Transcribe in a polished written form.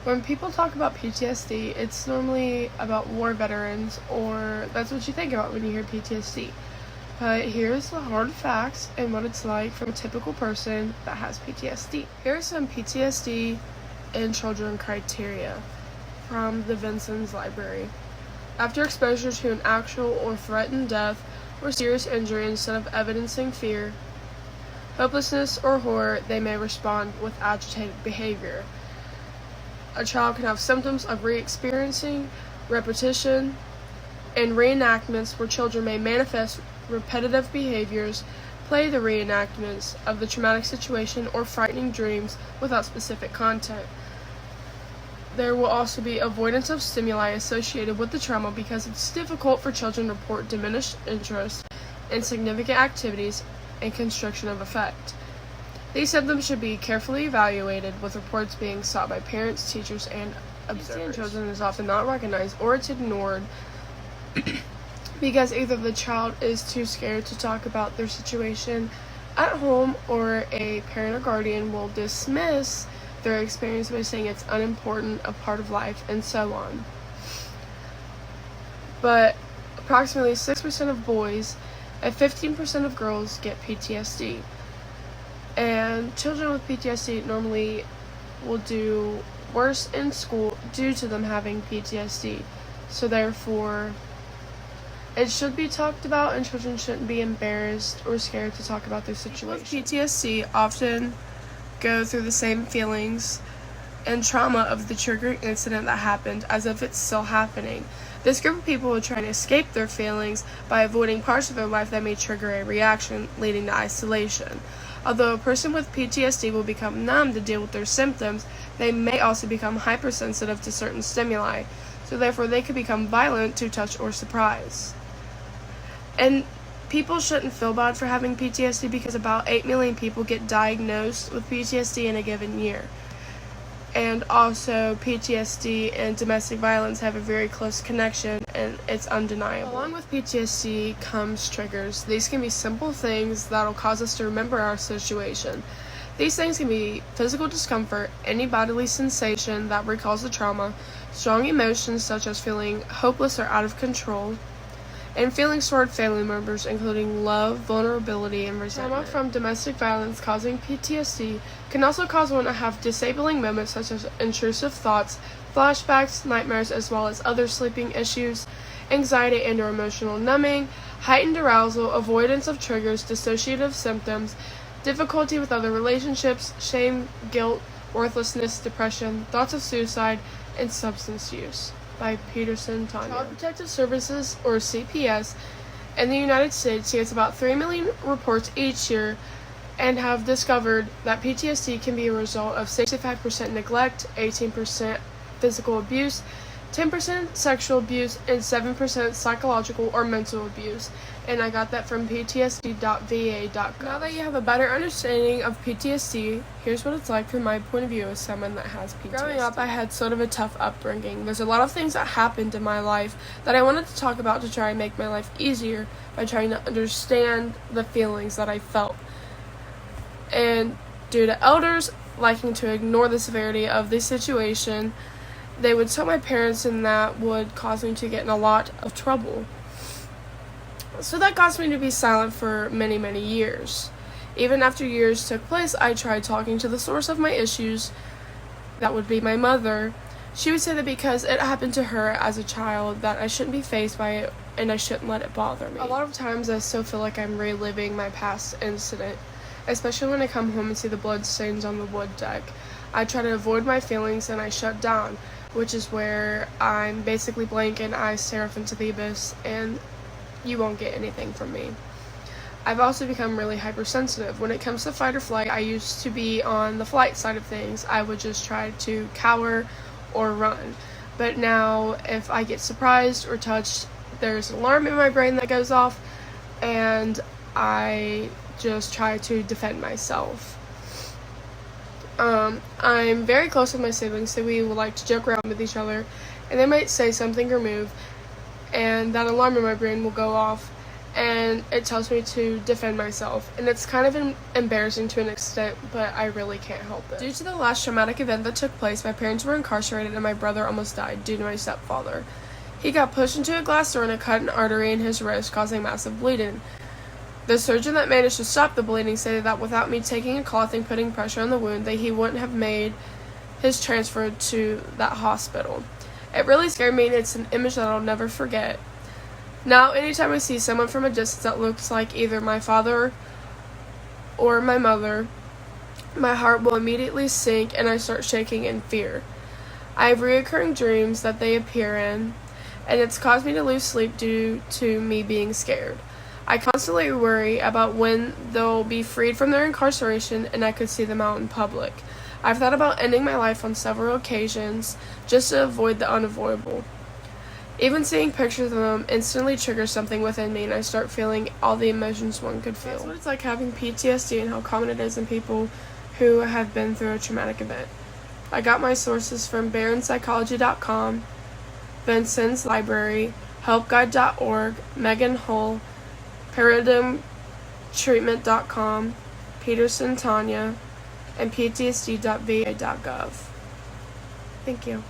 When people talk about PTSD, it's normally about war veterans, or that's what you think about when you hear PTSD. But here's the hard facts and what it's like from a typical person that has PTSD. Here are some PTSD in children criteria from the Vincent's Library. After exposure to an actual or threatened death or serious injury, instead of evidencing fear, hopelessness, or horror, they may respond with agitated behavior. A child can have symptoms of re-experiencing, repetition, and reenactments where children may manifest repetitive behaviors, play the reenactments of the traumatic situation, or frightening dreams without specific content. There will also be avoidance of stimuli associated with the trauma because it's difficult for children to report diminished interest in significant activities and constriction of affect. These symptoms should be carefully evaluated, with reports being sought by parents, teachers, and observers. PTSD in children is often not recognized, or it's ignored because either the child is too scared to talk about their situation at home, or a parent or guardian will dismiss their experience by saying it's unimportant, a part of life, and so on. But approximately 6% of boys and 15% of girls get PTSD. And children with PTSD normally will do worse in school due to them having PTSD. So therefore, it should be talked about, and children shouldn't be embarrassed or scared to talk about their situation. With PTSD often go through the same feelings and trauma of the triggering incident that happened as if it's still happening. This group of people will try to escape their feelings by avoiding parts of their life that may trigger a reaction, leading to isolation. Although a person with PTSD will become numb to deal with their symptoms, they may also become hypersensitive to certain stimuli, so therefore they could become violent to touch or surprise. And people shouldn't feel bad for having PTSD because about 8 million people get diagnosed with PTSD in a given year. And also, PTSD and domestic violence have a very close connection, and it's undeniable. Along with PTSD comes triggers. These can be simple things that'll cause us to remember our situation. These things can be physical discomfort, any bodily sensation that recalls the trauma, strong emotions such as feeling hopeless or out of control, and feelings toward family members, including love, vulnerability, and resentment. Trauma from domestic violence causing PTSD can also cause one to have disabling moments such as intrusive thoughts, flashbacks, nightmares, as well as other sleeping issues, anxiety and or emotional numbing, heightened arousal, avoidance of triggers, dissociative symptoms, difficulty with other relationships, shame, guilt, worthlessness, depression, thoughts of suicide, and substance use. By Peterson Tanya. Child Protective Services, or CPS, in the United States gets about 3 million reports each year and have discovered that PTSD can be a result of 65% neglect, 18% physical abuse, 10% sexual abuse, and 7% psychological or mental abuse. And I got that from ptsd.va.gov. Now that you have a better understanding of PTSD, here's what it's like from my point of view as someone that has PTSD. Growing up, I had sort of a tough upbringing. There's a lot of things that happened in my life that I wanted to talk about to try and make my life easier by trying to understand the feelings that I felt. And due to elders liking to ignore the severity of the situation, they would tell my parents, and that would cause me to get in a lot of trouble. So that caused me to be silent for many, many years. Even after years took place, I tried talking to the source of my issues, that would be my mother. She would say that because it happened to her as a child, that I shouldn't be faced by it and I shouldn't let it bother me. A lot of times I still feel like I'm reliving my past incident, especially when I come home and see the blood stains on the wood deck. I try to avoid my feelings and I shut down, which is where I'm basically blank and I stare off into the abyss, and you won't get anything from me. I've also become really hypersensitive. When it comes to fight or flight, I used to be on the flight side of things. I would just try to cower or run. But now, if I get surprised or touched, there's an alarm in my brain that goes off, and I just try to defend myself. I'm very close with my siblings, so we will like to joke around with each other, and they might say something or move, and that alarm in my brain will go off, and it tells me to defend myself. And it's kind of embarrassing to an extent, but I really can't help it. Due to the last traumatic event that took place, my parents were incarcerated and my brother almost died due to my stepfather. He got pushed into a glass door and it cut an artery in his wrist, causing massive bleeding. The surgeon that managed to stop the bleeding stated that without me taking a cloth and putting pressure on the wound, that he wouldn't have made his transfer to that hospital. It really scared me, and it's an image that I'll never forget. Now, anytime I see someone from a distance that looks like either my father or my mother, my heart will immediately sink and I start shaking in fear. I have recurring dreams that they appear in, and it's caused me to lose sleep due to me being scared. I constantly worry about when they'll be freed from their incarceration and I could see them out in public. I've thought about ending my life on several occasions just to avoid the unavoidable. Even seeing pictures of them instantly triggers something within me and I start feeling all the emotions one could feel. That's what it's like having PTSD and how common it is in people who have been through a traumatic event. I got my sources from baronpsychology.com, Vincent's Library, helpguide.org, Megan Hull, paradigmtreatment.com, Peterson Tanya, and ptsd.va.gov. Thank you.